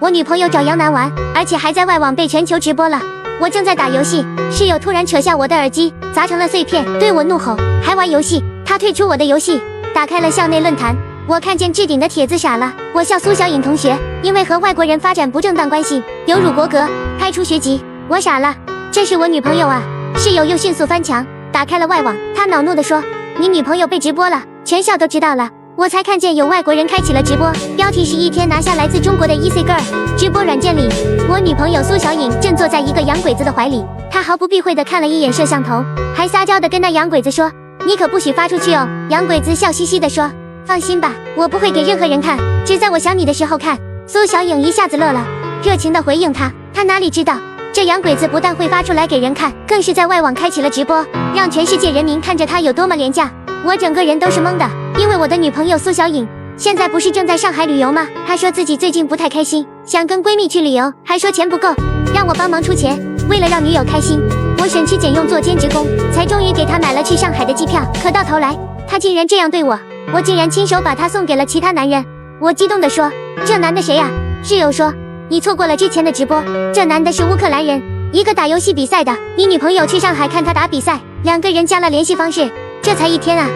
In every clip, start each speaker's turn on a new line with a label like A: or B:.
A: 我女朋友找杨楠玩，而且还在外网被全球直播了。我正在打游戏，室友突然扯下我的耳机，砸成了碎片，对我怒吼，还玩游戏？他退出我的游戏，打开了校内论坛。我看见置顶的帖子傻了，我笑苏小颖同学因为和外国人发展不正当关系，有辱国格，开除学籍。我傻了，这是我女朋友啊！室友又迅速翻墙，打开了外网，他恼怒地说：“你女朋友被直播了，全校都知道了。”我才看见有外国人开启了直播，标题是一天拿下来自中国的 EC Girl。直播软件里，我女朋友苏小颖正坐在一个洋鬼子的怀里，她毫不避讳地看了一眼摄像头，还撒娇地跟那洋鬼子说：“你可不许发出去哦。”洋鬼子笑嘻嘻地说：“放心吧，我不会给任何人看，只在我想你的时候看。”苏小颖一下子乐了，热情地回应他。他哪里知道，这洋鬼子不但会发出来给人看，更是在外网开启了直播，让全世界人民看着他有多么廉价。我整个人都是懵的，因为我的女朋友苏小颖现在不是正在上海旅游吗？她说自己最近不太开心，想跟闺蜜去旅游，还说钱不够，让我帮忙出钱。为了让女友开心，我省吃俭用做兼职工，才终于给她买了去上海的机票。可到头来，她竟然这样对我，我竟然亲手把她送给了其他男人。我激动地说：“这男的谁呀？”室友说：“你错过了之前的直播，这男的是乌克兰人，一个打游戏比赛的。你女朋友去上海看他打比赛，两个人加了联系方式。这才1天啊！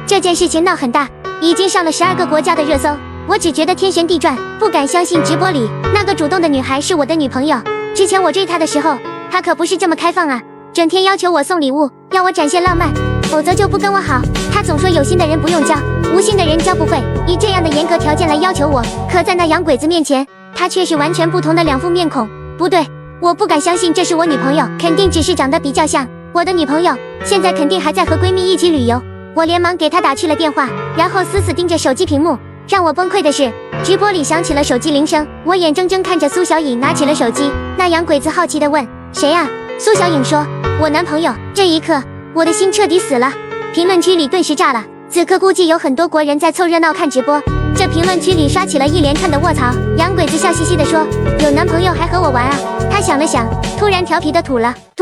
A: 这件事情闹很大，已经上了12个国家的热搜。我只觉得天旋地转，不敢相信直播里那个主动的女孩是我的女朋友。之前我追她的时候，她可不是这么开放啊，整天要求我送礼物，要我展现浪漫，否则就不跟我好。她总说有心的人不用教，无心的人教不会，以这样的严格条件来要求我。可在那洋鬼子面前，她却是完全不同的两副面孔。不对，我不敢相信这是我女朋友，肯定只是长得比较像。我的女朋友现在肯定还在和闺蜜一起旅游。我连忙给她打去了电话，然后死死盯着手机屏幕。让我崩溃的是，直播里响起了手机铃声，我眼睁睁看着苏小颖拿起了手机。那洋鬼子好奇地问：“谁啊？”苏小颖说：“我男朋友。”这一刻，我的心彻底死了。评论区里顿时炸了，此刻估计有很多国人在凑热闹看直播。这评论区里刷起了一连串的卧槽。洋鬼子笑嘻嘻地说：“有男朋友还和我玩啊？”他想了想，突然调皮地吐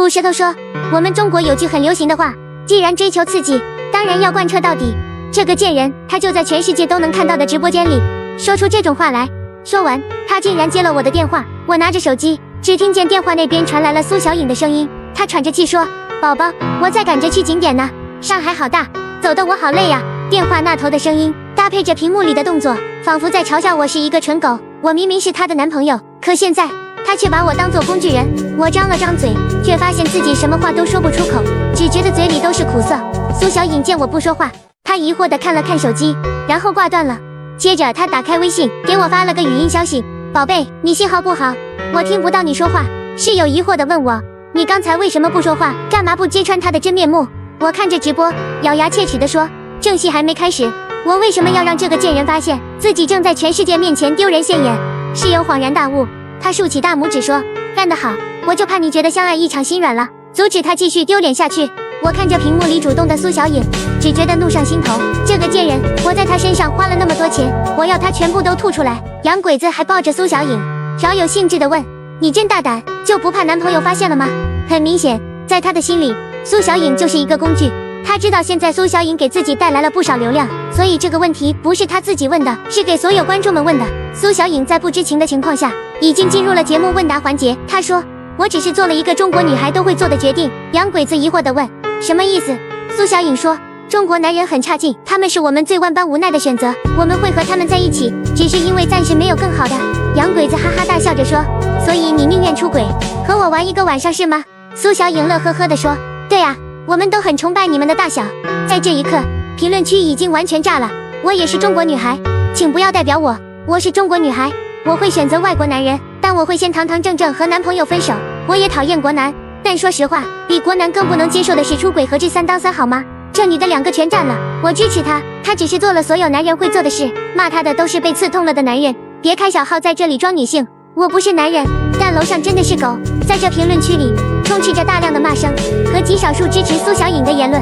A: 舌头说：“我们中国有句很流行的话，既然追求刺激，当然要贯彻到底。”这个贱人，他就在全世界都能看到的直播间里说出这种话来。说完，他竟然接了我的电话。我拿着手机，只听见电话那边传来了苏小颖的声音。她喘着气说：“宝宝，我在赶着去景点呢，上海好大，走得我好累呀。”电话那头的声音搭配着屏幕里的动作，仿佛在嘲笑我是一个蠢狗。我明明是她的男朋友，可现在他却把我当作工具人。我张了张嘴，却发现自己什么话都说不出口，只觉得嘴里都是苦涩。苏小颖见我不说话，她疑惑地看了看手机，然后挂断了。接着她打开微信，给我发了个语音消息：“宝贝，你信号不好，我听不到你说话。”室友疑惑地问我：“你刚才为什么不说话？干嘛不揭穿他的真面目？”我看着直播，咬牙切齿地说：“正戏还没开始，我为什么要让这个贱人发现自己正在全世界面前丢人现眼？”室友恍然大悟，他竖起大拇指说：“干得好，我就怕你觉得相爱一场心软了，阻止他继续丢脸下去。”我看着屏幕里主动的苏小颖，只觉得怒上心头。这个贱人，我在她身上花了那么多钱，我要她全部都吐出来。洋鬼子还抱着苏小颖，饶有兴致地问：“你真大胆，就不怕男朋友发现了吗？”很明显，在他的心里，苏小颖就是一个工具。他知道现在苏小颖给自己带来了不少流量，所以这个问题不是他自己问的，是给所有观众们问的。苏小颖在不知情的情况下，已经进入了节目问答环节。他说：“我只是做了一个中国女孩都会做的决定。”洋鬼子疑惑地问：“什么意思？”苏小颖说：“中国男人很差劲，他们是我们最万般无奈的选择，我们会和他们在一起，只是因为暂时没有更好的。”洋鬼子哈哈大笑着说：“所以你宁愿出轨，和我玩一个晚上是吗？”苏小颖乐呵呵地说：“对啊，我们都很崇拜你们的大小。”在这一刻，评论区已经完全炸了。我也是中国女孩，请不要代表我，我是中国女孩，我会选择外国男人，但我会先堂堂正正和男朋友分手。我也讨厌国男，但说实话，比国男更不能接受的是出轨和这3当3，好吗？这女的2个全占了，我支持她，她只是做了所有男人会做的事，骂她的都是被刺痛了的男人。别开小号在这里装女性，我不是男人，但楼上真的是狗。在这评论区里充斥着大量的骂声和极少数支持苏小颖的言论。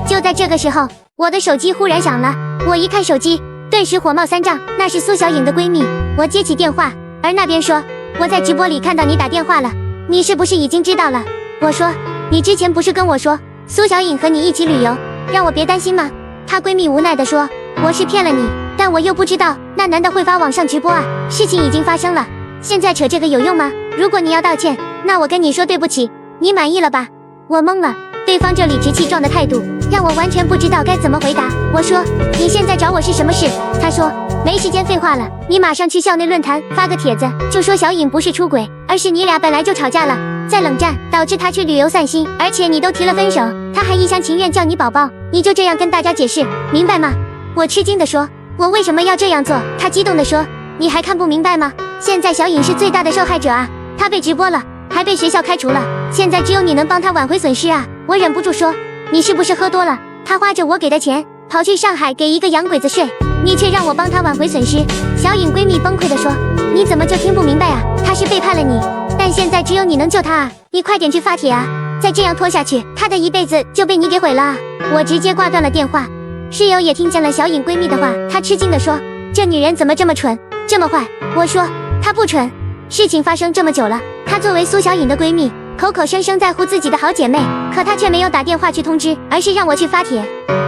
A: 就在这个时候，我的手机忽然响了，我一看手机，顿时火冒三丈，那是苏小颖的闺蜜。我接起电话，而那边说：“我在直播里看到你打电话了，你是不是已经知道了？”我说：“你之前不是跟我说苏小颖和你一起旅游，让我别担心吗？”她闺蜜无奈地说：“我是骗了你，但我又不知道那男的会发网上直播啊，事情已经发生了。”现在扯这个有用吗？如果你要道歉，那我跟你说对不起，你满意了吧？我懵了，对方这理直气壮的态度让我完全不知道该怎么回答。我说，你现在找我是什么事？他说，没时间废话了，你马上去校内论坛发个帖子，就说小颖不是出轨，而是你俩本来就吵架了，在冷战导致他去旅游散心，而且你都提了分手，他还一厢情愿叫你宝宝，你就这样跟大家解释，明白吗？我吃惊地说，我为什么要这样做？他激动地说，你还看不明白吗？现在小颖是最大的受害者啊，她被直播了，还被学校开除了，现在只有你能帮她挽回损失啊！我忍不住说，你是不是喝多了？她花着我给的钱跑去上海给一个洋鬼子睡，你却让我帮她挽回损失。小颖闺蜜崩溃地说，你怎么就听不明白啊？她是背叛了你，但现在只有你能救她啊！你快点去发帖啊！再这样拖下去，她的一辈子就被你给毁了啊！我直接挂断了电话。室友也听见了小颖闺蜜的话，她吃惊地说，这女人怎么这么蠢，这么坏？我说，她不蠢，事情发生这么久了，她作为苏小颖的闺蜜，口口声声在乎自己的好姐妹，可她却没有打电话去通知，而是让我去发帖。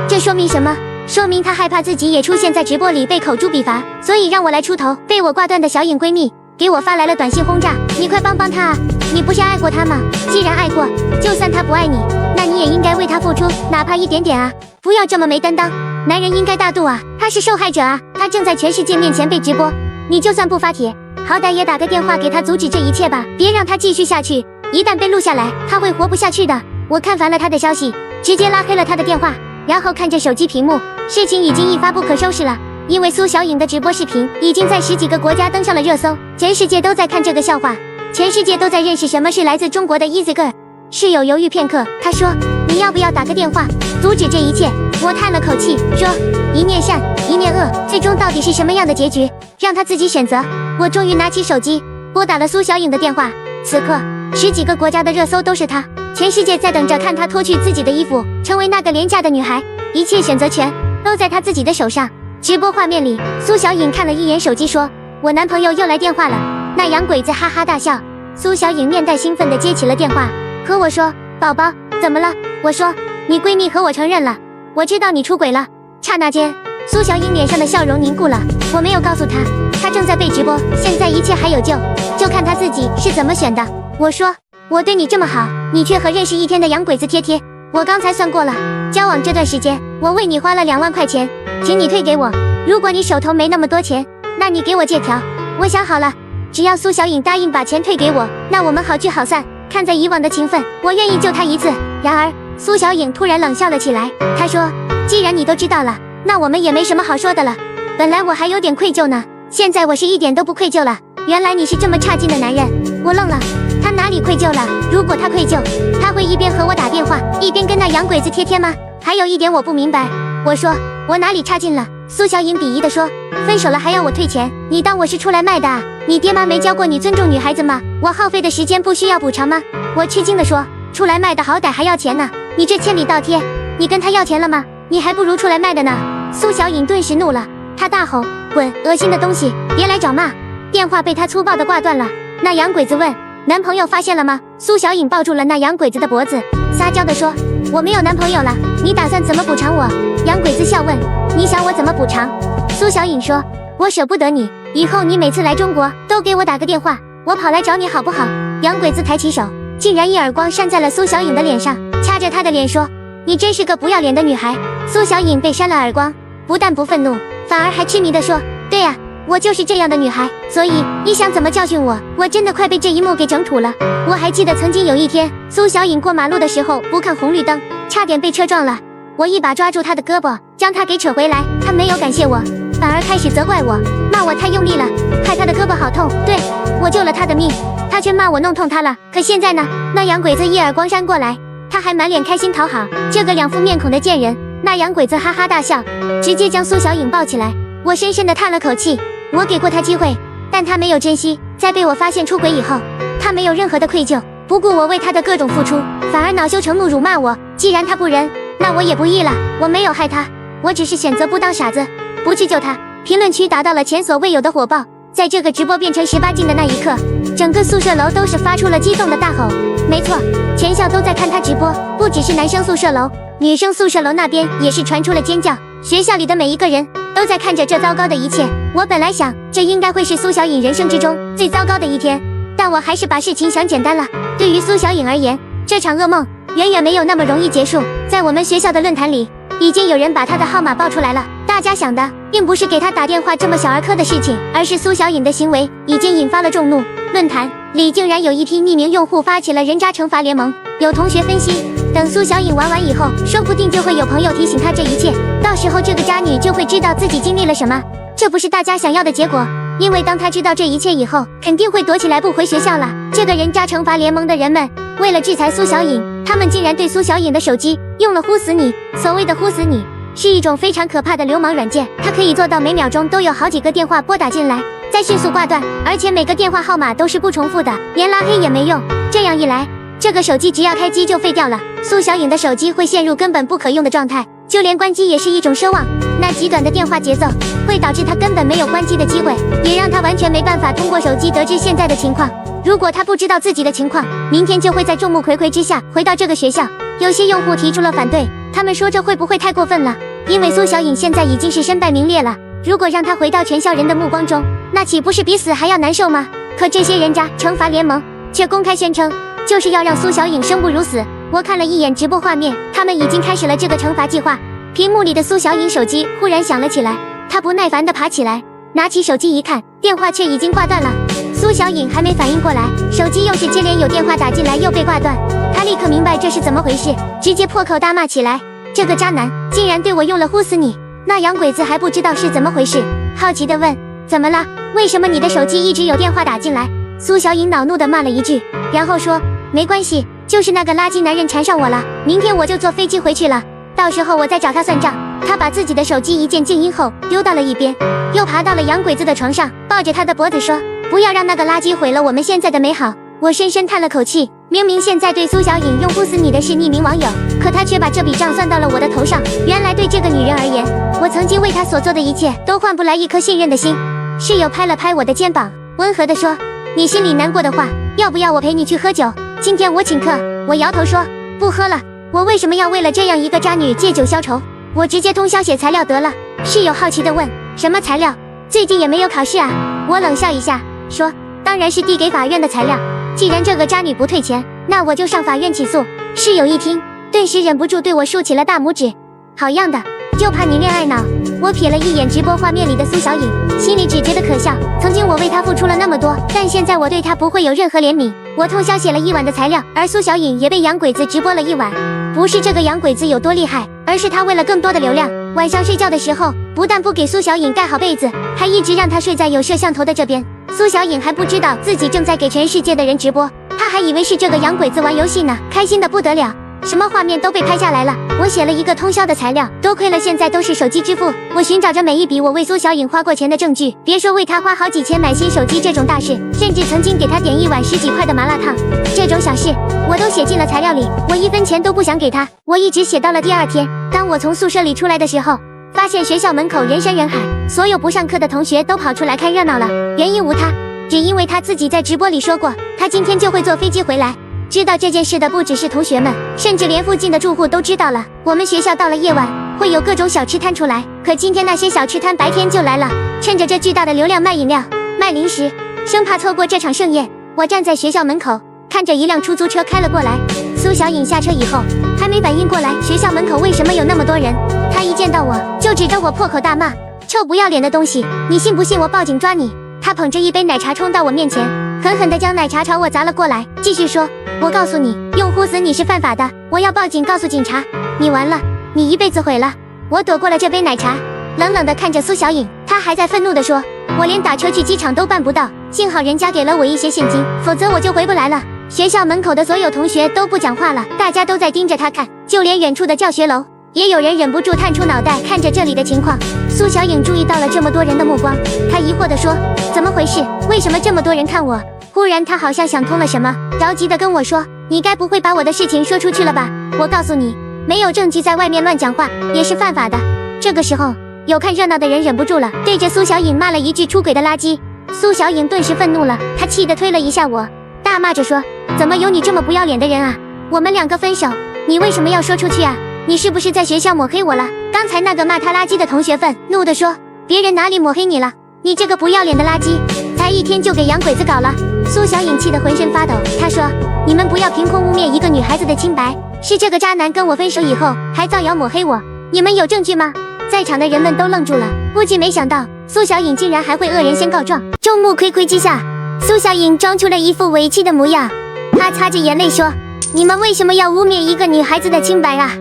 A: 这说明什么？说明她害怕自己也出现在直播里被口诛笔伐，所以让我来出头。被我挂断的小颖闺蜜给我发来了短信轰炸，你快帮帮她啊！你不是爱过她吗？既然爱过，就算她不爱你，那你也应该为她付出，哪怕一点点啊！不要这么没担当，男人应该大度啊！她是受害者啊，她正在全世界面前被直播，你就算不发帖，好歹也打个电话给她阻止这一切吧，别让她继续下去，一旦被录下来，她会活不下去的。我看烦了她的消息，直接拉黑了她的电话，然后看着手机屏幕，事情已经一发不可收拾了。因为苏小颖的直播视频已经在10几个国家登上了热搜，全世界都在看这个笑话，全世界都在认识什么是来自中国的 Easy Girl。室友犹豫片刻，他说，你要不要打个电话阻止这一切？我叹了口气说，一面善一面恶，最终到底是什么样的结局，让他自己选择。我终于拿起手机拨打了苏小颖的电话，此刻10几个国家的热搜都是她，全世界在等着看她脱去自己的衣服，成为那个廉价的女孩，一切选择权都在她自己的手上。直播画面里，苏小颖看了一眼手机说，我男朋友又来电话了。那洋鬼子哈哈大笑，苏小颖面带兴奋地接起了电话，和我说，宝宝怎么了？我说，你闺蜜和我承认了，我知道你出轨了。刹那间，苏小颖脸上的笑容凝固了。我没有告诉她，她正在被直播，现在一切还有救，就看她自己是怎么选的。我说，我对你这么好，你却和认识1天的洋鬼子贴贴。我刚才算过了，交往这段时间，我为你花了2万块钱，请你退给我。如果你手头没那么多钱，那你给我借条。我想好了，只要苏小颖答应把钱退给我，那我们好聚好散。看在以往的情分，我愿意救她一次。然而，苏小颖突然冷笑了起来，她说，既然你都知道了，那我们也没什么好说的了。本来我还有点愧疚呢，现在我是一点都不愧疚了。原来你是这么差劲的男人。我愣了，他哪里愧疚了？如果他愧疚，他会一边和我打电话，一边跟那洋鬼子贴贴吗？还有一点我不明白。我说，我哪里差劲了？苏小颖鄙夷地说，分手了还要我退钱？你当我是出来卖的啊？你爹妈没教过你尊重女孩子吗？我耗费的时间不需要补偿吗？我吃惊地说，出来卖的好歹还要钱呢，你这千里倒贴，你跟他要钱了吗？你还不如出来卖的呢。苏小颖顿时怒了，她大吼，滚，恶心的东西，别来找骂。电话被她粗暴地挂断了。那洋鬼子问，男朋友发现了吗？苏小颖抱住了那洋鬼子的脖子，撒娇地说，我没有男朋友了，你打算怎么补偿我？洋鬼子笑问，你想我怎么补偿？苏小颖说，我舍不得你，以后你每次来中国都给我打个电话，我跑来找你好不好？洋鬼子抬起手，竟然一耳光扇在了苏小颖的脸上，掐着她的脸说，你真是个不要脸的女孩。苏小颖被扇了耳光，不但不愤怒，反而还痴迷地说，对呀，我就是这样的女孩，所以你想怎么教训我？我真的快被这一幕给整土了。我还记得曾经有一天，苏小颖过马路的时候不看红绿灯，差点被车撞了。我一把抓住她的胳膊，将她给扯回来。她没有感谢我，反而开始责怪我，骂我太用力了，害她的胳膊好痛。对，我救了她的命，她却骂我弄痛她了。可现在呢？那洋鬼子一耳光扇过来，她还满脸开心讨好，这个2副面孔的贱人。那洋鬼子哈哈大笑，直接将苏小颖抱起来。我深深地叹了口气，我给过她机会，但她没有珍惜。在被我发现出轨以后，她没有任何的愧疚，不顾我为她的各种付出，反而恼羞成怒辱骂我。既然她不仁，那我也不义了。我没有害她，我只是选择不当傻子，不去救她。评论区达到了前所未有的火爆。在这个直播变成18禁的那一刻，整个宿舍楼都是发出了激动的大吼。没错，全校都在看她直播，不只是男生宿舍楼，女生宿舍楼那边也是传出了尖叫。学校里的每一个人都在看着这糟糕的一切。我本来想，这应该会是苏小颖人生之中最糟糕的一天，但我还是把事情想简单了。对于苏小颖而言，这场噩梦远远没有那么容易结束。在我们学校的论坛里，已经有人把她的号码报出来了。大家想的并不是给她打电话这么小儿科的事情，而是苏小颖的行为已经引发了众怒。论坛里竟然有一批匿名用户发起了人渣惩罚联盟。有同学分析，等苏小颖玩完以后，说不定就会有朋友提醒她这一切，到时候这个渣女就会知道自己经历了什么。这不是大家想要的结果，因为当她知道这一切以后，肯定会躲起来不回学校了。这个人渣惩罚联盟的人们为了制裁苏小颖，他们竟然对苏小颖的手机用了呼死你。所谓的呼死你是一种非常可怕的流氓软件，它可以做到每秒钟都有好几个电话拨打进来，再迅速挂断，而且每个电话号码都是不重复的，连拉黑也没用。这样一来，这个手机只要开机就废掉了，苏小颖的手机会陷入根本不可用的状态，就连关机也是一种奢望。那极短的电话节奏会导致她根本没有关机的机会，也让她完全没办法通过手机得知现在的情况。如果她不知道自己的情况，明天就会在众目睽睽之下回到这个学校。有些用户提出了反对，他们说这会不会太过分了？因为苏小颖现在已经是身败名裂了，如果让她回到全校人的目光中，那岂不是比死还要难受吗？可这些人渣惩罚联盟却公开宣称，就是要让苏小颖生不如死。我看了一眼直播画面，他们已经开始了这个惩罚计划。屏幕里的苏小颖手机忽然响了起来，她不耐烦地爬起来，拿起手机一看，电话却已经挂断了。苏小颖还没反应过来，手机又是接连有电话打进来又被挂断，她立刻明白这是怎么回事，直接破口大骂起来。这个渣男竟然对我用了呼死你！那洋鬼子还不知道是怎么回事，好奇地问，怎么了？为什么你的手机一直有电话打进来？苏小颖恼怒地骂了一句，然后说，没关系，就是那个垃圾男人缠上我了，明天我就坐飞机回去了，到时候我再找他算账。他把自己的手机一键静音后丢到了一边，又爬到了洋鬼子的床上，抱着他的脖子说，不要让那个垃圾毁了我们现在的美好。我深深叹了口气，明明现在对苏小颖用呼死你的是匿名网友，可他却把这笔账算到了我的头上。原来对这个女人而言，我曾经为她所做的一切都换不来一颗信任的心。室友拍了拍我的肩膀，温和地说，你心里难过的话，要不要我陪你去喝酒？今天我请客。我摇头说，不喝了，我为什么要为了这样一个渣女借酒消愁？我直接通宵写材料得了。室友好奇地问，什么材料？最近也没有考试啊？我冷笑一下说，当然是递给法院的材料，既然这个渣女不退钱，那我就上法院起诉。室友一听，顿时忍不住对我竖起了大拇指，好样的，就怕你恋爱脑。我瞥了一眼直播画面里的苏小颖，心里只觉得可笑。曾经我为她付出了那么多，但现在我对她不会有任何怜悯。我通宵写了一晚的材料，而苏小颖也被洋鬼子直播了一晚。不是这个洋鬼子有多厉害，而是他为了更多的流量，晚上睡觉的时候不但不给苏小颖盖好被子，还一直让她睡在有摄像头的这边。苏小颖还不知道自己正在给全世界的人直播，她还以为是这个洋鬼子玩游戏呢，开心的不得了，什么画面都被拍下来了。我写了一个通宵的材料，多亏了现在都是手机支付，我寻找着每一笔我为苏小颖花过钱的证据，别说为她花好几千买新手机这种大事，甚至曾经给她点一碗10几块的麻辣烫，这种小事我都写进了材料里，我1分钱都不想给她。我一直写到了第二天，当我从宿舍里出来的时候，发现学校门口人山人海，所有不上课的同学都跑出来看热闹了。原因无他，只因为他自己在直播里说过，他今天就会坐飞机回来。知道这件事的不只是同学们，甚至连附近的住户都知道了。我们学校到了夜晚会有各种小吃摊出来，可今天那些小吃摊白天就来了，趁着这巨大的流量卖饮料、卖零食，生怕错过这场盛宴。我站在学校门口，看着一辆出租车开了过来。苏小颖下车以后，还没反应过来学校门口为什么有那么多人，她一见到我就指着我破口大骂，臭不要脸的东西，你信不信我报警抓你？她捧着一杯奶茶冲到我面前，狠狠地将奶茶朝我砸了过来，继续说，我告诉你，用呼死你是犯法的，我要报警告诉警察，你完了，你一辈子毁了。我躲过了这杯奶茶，冷冷地看着苏小颖，她还在愤怒地说，我连打车去机场都办不到，幸好人家给了我一些现金，否则我就回不来了。学校门口的所有同学都不讲话了，大家都在盯着他看，就连远处的教学楼也有人忍不住探出脑袋看着这里的情况。苏小颖注意到了这么多人的目光，她疑惑地说，怎么回事？为什么这么多人看我？忽然她好像想通了什么，着急地跟我说，你该不会把我的事情说出去了吧？我告诉你，没有证据在外面乱讲话也是犯法的。这个时候，有看热闹的人忍不住了，对着苏小颖骂了一句出轨的垃圾。苏小颖顿时愤怒了，她气得推了一下我，大骂着说，怎么有你这么不要脸的人啊？我们2个分手，你为什么要说出去啊？你是不是在学校抹黑我了？刚才那个骂他垃圾的同学愤怒地说，别人哪里抹黑你了？你这个不要脸的垃圾，才1天就给洋鬼子搞了。苏小颖气得浑身发抖，她说：“你们不要凭空污蔑一个女孩子的清白，是这个渣男跟我分手以后还造谣抹黑我，你们有证据吗？”在场的人们都愣住了，估计没想到苏小颖竟然还会恶人先告状。众目睽睽之下，苏小颖装出了一副委屈的模样，她擦着眼泪说：“你们为什么要污蔑一个女孩子的清白啊？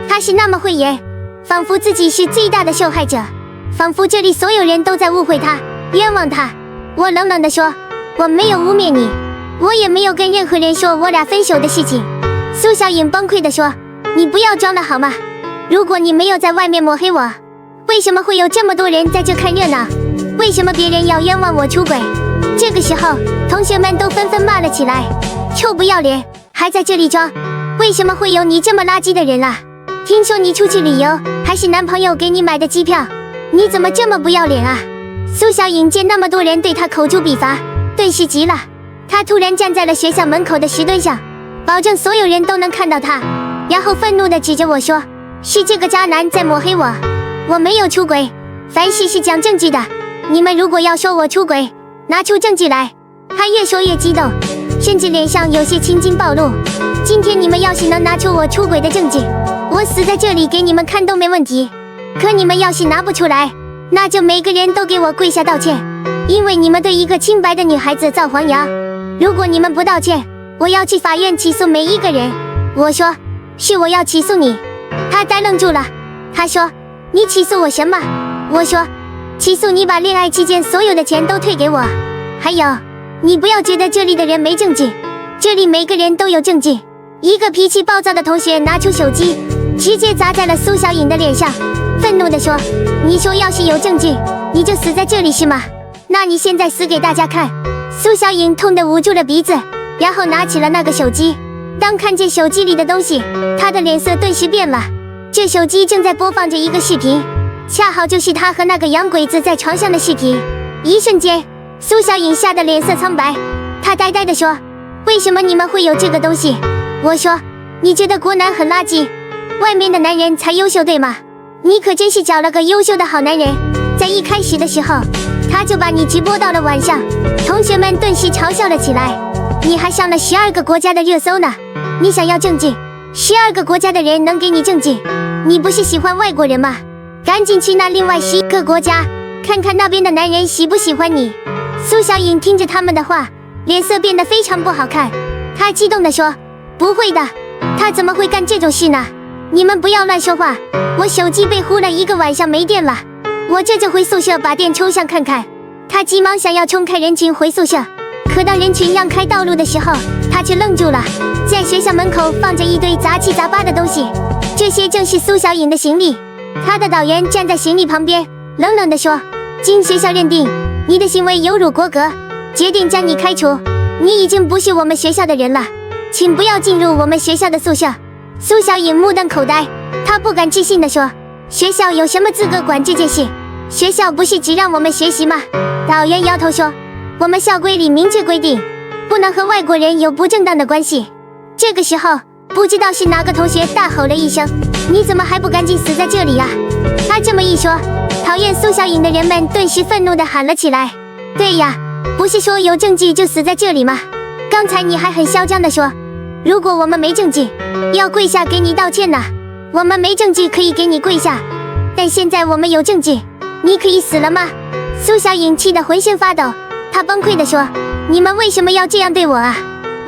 A: 她是那么会演，仿佛自己是最大的受害者，仿佛这里所有人都在误会她，冤枉她。”我冷冷地说：“我没有污蔑你，我也没有跟任何人说我俩分手的事情。”苏小颖崩溃地说：“你不要装了好吗？如果你没有在外面抹黑我，为什么会有这么多人在这看热闹？为什么别人要冤枉我出轨？”这个时候，同学们都纷纷骂了起来：“臭不要脸，还在这里装！为什么会有你这么垃圾的人啊？听说你出去旅游，还是男朋友给你买的机票，你怎么这么不要脸啊？”苏小颖见那么多人对她口诛笔伐，顿时急了。她突然站在了学校门口的石墩上，保证所有人都能看到她，然后愤怒地指着我说：“是这个渣男在抹黑我，我没有出轨，凡事是讲证据的。你们如果要说我出轨，拿出证据来。”她越说越激动，甚至脸上有些青筋暴露。今天你们要是能拿出我出轨的证据，我死在这里给你们看都没问题。可你们要是拿不出来，那就每个人都给我跪下道歉，因为你们对一个清白的女孩子造黄谣。如果你们不道歉，我要去法院起诉每一个人。我说：“是我要起诉你。”他呆愣住了，他说：“你起诉我什么？”我说：“起诉你把恋爱期间所有的钱都退给我。还有，你不要觉得这里的人没证据，这里每个人都有证据。”一个脾气暴躁的同学拿出手机，直接砸在了苏小颖的脸上，愤怒地说：“你说要是有证据，你就死在这里是吗？那你现在死给大家看！”苏小颖痛得捂住了鼻子，然后拿起了那个手机。当看见手机里的东西，她的脸色顿时变了。这手机正在播放着一个视频，恰好就是她和那个洋鬼子在床上的视频。一瞬间，苏小颖吓得脸色苍白，她呆呆地说：“为什么你们会有这个东西？”我说：“你觉得国男很垃圾，外面的男人才优秀对吗？你可真是找了个优秀的好男人。”在一开始的时候，他就把你直播到了晚上，同学们顿时嘲笑了起来。你还上了12个国家的热搜呢，你想要证据？12个国家的人能给你证据？你不是喜欢外国人吗？赶紧去那另外11个国家，看看那边的男人喜不喜欢你。苏小颖听着他们的话，脸色变得非常不好看，她激动地说：“不会的，他怎么会干这种事呢？你们不要乱说话，我手机被呼了1个晚上没电了，我这就回宿舍把电充上看看。”他急忙想要冲开人群回宿舍，可当人群让开道路的时候，他却愣住了。在学校门口放着一堆杂七杂八的东西，这些正是苏小颖的行李。他的导员站在行李旁边，冷冷地说：“经学校认定，你的行为有辱国格，决定将你开除。你已经不是我们学校的人了，请不要进入我们学校的宿舍。”苏小颖目瞪口呆，她不敢置信地说：“学校有什么资格管这件事？学校不是只让我们学习吗？”导员摇头说：“我们校规里明确规定，不能和外国人有不正当的关系。”这个时候，不知道是哪个同学大吼了一声：“你怎么还不赶紧死在这里啊？”他这么一说，讨厌苏小颖的人们顿时愤怒地喊了起来：“对呀，不是说有证据就死在这里吗？刚才你还很嚣张地说，如果我们没证据，要跪下给你道歉呢。我们没证据可以给你跪下，但现在我们有证据，你可以死了吗？”苏小颖气得浑身发抖，她崩溃地说：“你们为什么要这样对我啊？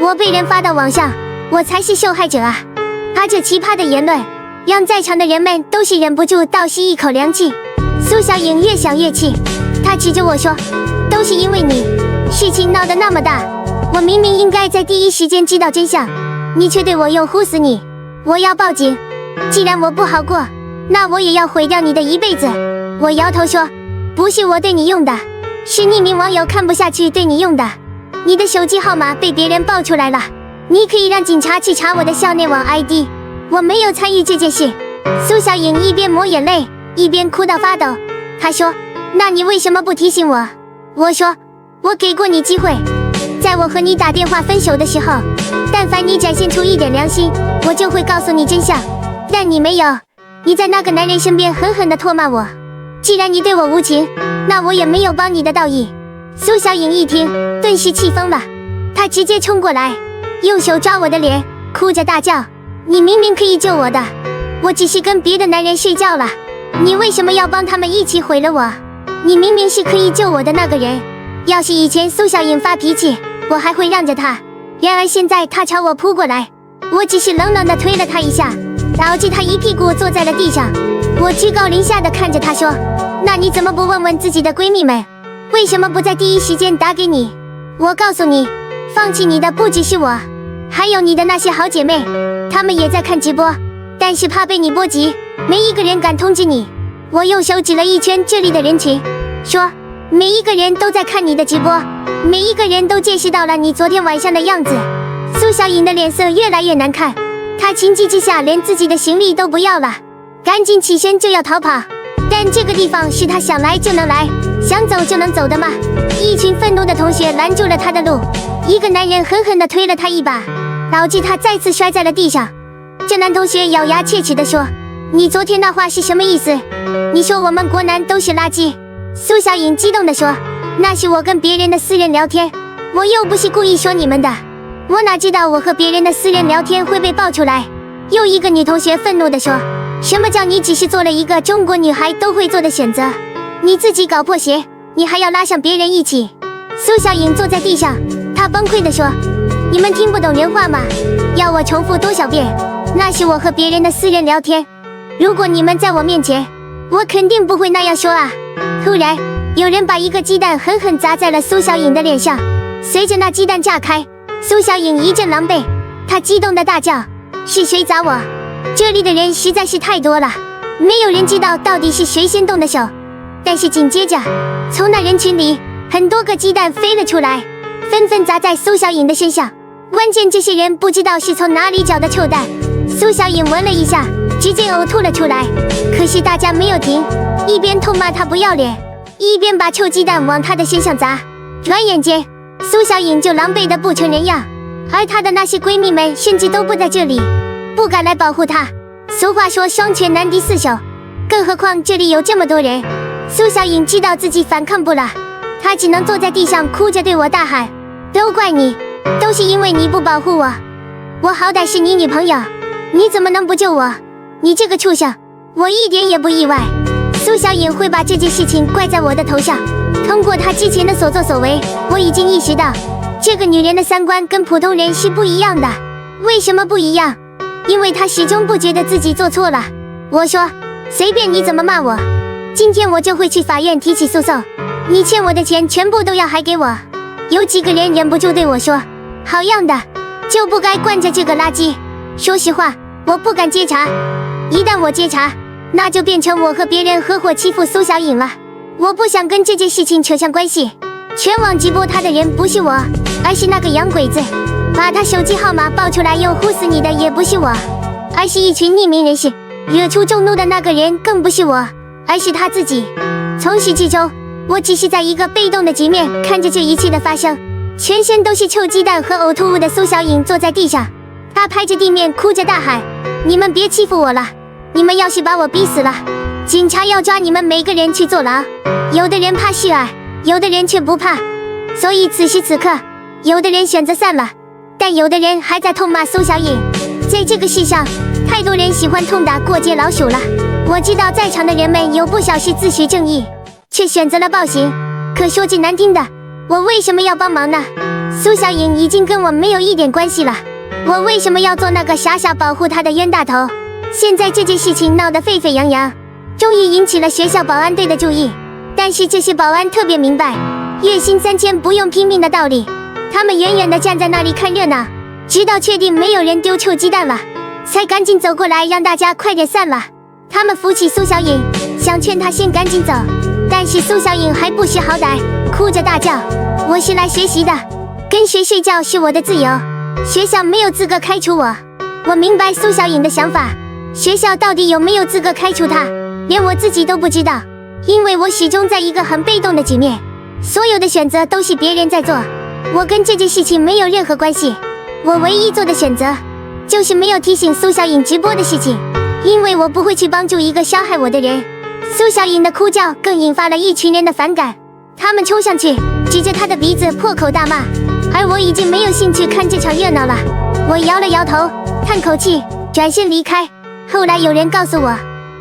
A: 我被人发到网上，我才是受害者啊！”他这奇葩的言论，让在场的人们都是忍不住倒吸一口凉气。苏小颖越想越气，她指着我说：“都是因为你，事情闹得那么大，我明明应该在第一时间知道真相，你却对我用呼死你！我要报警！既然我不好过，那我也要毁掉你的一辈子！”我摇头说：“不是我对你用的，是匿名网友看不下去对你用的。你的手机号码被别人爆出来了，你可以让警察去查我的校内网 ID， 我没有参与这件事。”苏小颖一边抹眼泪，一边哭到发抖。她说：“那你为什么不提醒我？”我说：“我给过你机会，在我和你打电话分手的时候，但凡你展现出一点良心，我就会告诉你真相。但你没有，你在那个男人身边狠狠地唾骂我，既然你对我无情，那我也没有帮你的道义。苏小颖一听，顿时气疯了，她直接冲过来，用手抓我的脸，哭着大叫：你明明可以救我的，我只是跟别的男人睡觉了，你为什么要帮他们一起毁了我？你明明是可以救我的那个人。要是以前苏小颖发脾气，我还会让着她，然而现在她朝我扑过来，我只是冷冷地推了她一下，导致她一屁股坐在了地上。我居高临下地看着她说：那你怎么不问问自己的闺蜜们，为什么不在第一时间打给你？我告诉你，放弃你的不只是我，还有你的那些好姐妹，她们也在看直播，但是怕被你波及，没一个人敢通知你。我用手指了一圈这里的人群，说每一个人都在看你的直播，每一个人都见识到了你昨天晚上的样子。苏小颖的脸色越来越难看，她情急之下连自己的行李都不要了，赶紧起身就要逃跑。但这个地方是她想来就能来，想走就能走的吗？一群愤怒的同学拦住了她的路，一个男人狠狠地推了她一把，导致她再次摔在了地上。这男同学咬牙切齿地说：你昨天那话是什么意思？你说我们国男都是垃圾？苏小颖激动地说：那是我跟别人的私人聊天，我又不是故意说你们的，我哪知道我和别人的私人聊天会被爆出来。又一个女同学愤怒地说：什么叫你只是做了一个中国女孩都会做的选择？你自己搞破鞋，你还要拉上别人一起？苏小颖坐在地上，她崩溃地说：你们听不懂人话吗？要我重复多少遍？那是我和别人的私人聊天，如果你们在我面前，我肯定不会那样说啊。突然有人把一个鸡蛋狠狠砸在了苏小颖的脸上，随着那鸡蛋炸开，苏小颖一阵狼狈，她激动的大叫：是谁砸我？这里的人实在是太多了，没有人知道到底是谁先动的手。但是紧接着，从那人群里很多个鸡蛋飞了出来，纷纷砸在苏小颖的身上。关键这些人不知道是从哪里找的臭蛋，苏小颖闻了一下，直接呕吐了出来。可是大家没有停，一边痛骂她不要脸，一边把臭鸡蛋往她的身上砸。转眼间，苏小颖就狼狈得不成人样，而她的那些闺蜜们甚至都不在这里，不敢来保护她。俗话说双拳难敌四手，更何况这里有这么多人。苏小颖知道自己反抗不了，她只能坐在地上哭着对我大喊：都怪你，都是因为你不保护我，我好歹是你女朋友，你怎么能不救我？你这个畜生！我一点也不意外，苏小颖会把这件事情怪在我的头上。通过她之前的所作所为，我已经意识到，这个女人的三观跟普通人是不一样的。为什么不一样？因为她始终不觉得自己做错了。我说，随便你怎么骂我，今天我就会去法院提起诉讼，你欠我的钱全部都要还给我。有几个人忍不住对我说：好样的，就不该惯着这个垃圾。说实话，我不敢接茬，一旦我接茬，那就变成我和别人合伙欺负苏小颖了。我不想跟这件事情扯上关系。全网直播他的人不是我，而是那个洋鬼子，把他手机号码报出来又呼死你的也不是我，而是一群匿名人士。惹出众怒的那个人更不是我，而是他自己。从始至终，我只是在一个被动的局面看着这一切的发生。全身都是臭鸡蛋和呕吐物的苏小颖坐在地上，她拍着地面哭着大喊：你们别欺负我了，你们要是把我逼死了，警察要抓你们每个人去坐牢。有的人怕事儿，有的人却不怕，所以此时此刻，有的人选择散了，但有的人还在痛骂苏小颖。在这个世上，太多人喜欢痛打过街老鼠了。我知道在场的人们有不少是自诩正义，却选择了暴行。可说句难听的，我为什么要帮忙呢？苏小颖已经跟我没有一点关系了，我为什么要做那个傻傻保护她的冤大头？现在这件事情闹得沸沸扬扬，终于引起了学校保安队的注意。但是这些保安特别明白月薪3000不用拼命的道理，他们远远地站在那里看热闹，直到确定没有人丢臭鸡蛋了，才赶紧走过来让大家快点散了。他们扶起苏小颖，想劝她先赶紧走，但是苏小颖还不识好歹，哭着大叫：我是来学习的，跟谁睡觉是我的自由，学校没有资格开除我。我明白苏小颖的想法，学校到底有没有资格开除她，连我自己都不知道，因为我始终在一个很被动的局面，所有的选择都是别人在做，我跟这件事情没有任何关系。我唯一做的选择就是没有提醒苏小颖直播的事情，因为我不会去帮助一个伤害我的人。苏小颖的哭叫更引发了一群人的反感，他们冲上去，指着她的鼻子破口大骂，而我已经没有兴趣看这场热闹了。我摇了摇头，叹口气，转身离开。后来有人告诉我，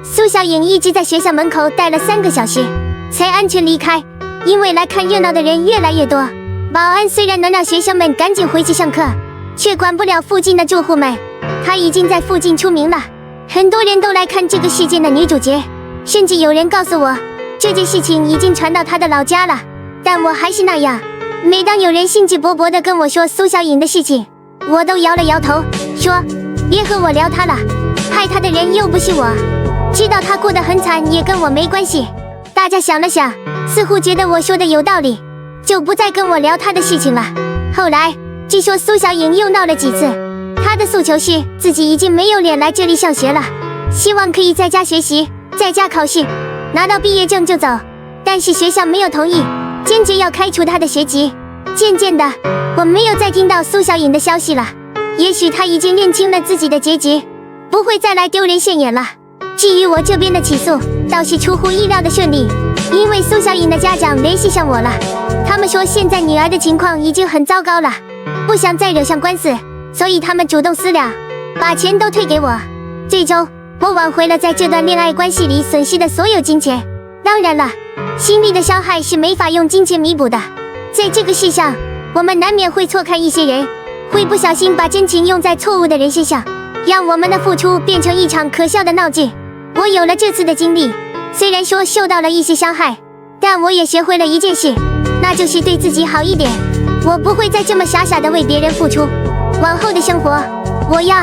A: 苏小颖一直在学校门口待了3个小时，才安全离开，因为来看热闹的人越来越多。保安虽然能让学生们赶紧回去上课，却管不了附近的住户们。他已经在附近出名了，很多人都来看这个事件的女主角，甚至有人告诉我，这件事情已经传到他的老家了。但我还是那样，每当有人兴致勃勃地跟我说苏小颖的事情，我都摇了摇头，说别和我聊她了，害她的人又不是我，知道她过得很惨也跟我没关系。大家想了想，似乎觉得我说的有道理，就不再跟我聊她的事情了。后来据说苏小颖又闹了几次，她的诉求是自己已经没有脸来这里上学了，希望可以在家学习，在家考试，拿到毕业证就走。但是学校没有同意，坚决要开除她的学籍。渐渐的，我没有再听到苏小颖的消息了。也许她已经认清了自己的结局，不会再来丢人现眼了。至于我这边的起诉，倒是出乎意料的顺利，因为苏小颖的家长联系上我了，他们说现在女儿的情况已经很糟糕了，不想再惹上官司，所以他们主动私了，把钱都退给我。最终我挽回了在这段恋爱关系里损失的所有金钱。当然了，心理的伤害是没法用金钱弥补的，在这个世上，我们难免会错看一些人，会不小心把真情用在错误的人身上，让我们的付出变成一场可笑的闹剧。我有了这次的经历，虽然说受到了一些伤害，但我也学会了一件事，那就是对自己好一点。我不会再这么傻傻的为别人付出，往后的生活，我要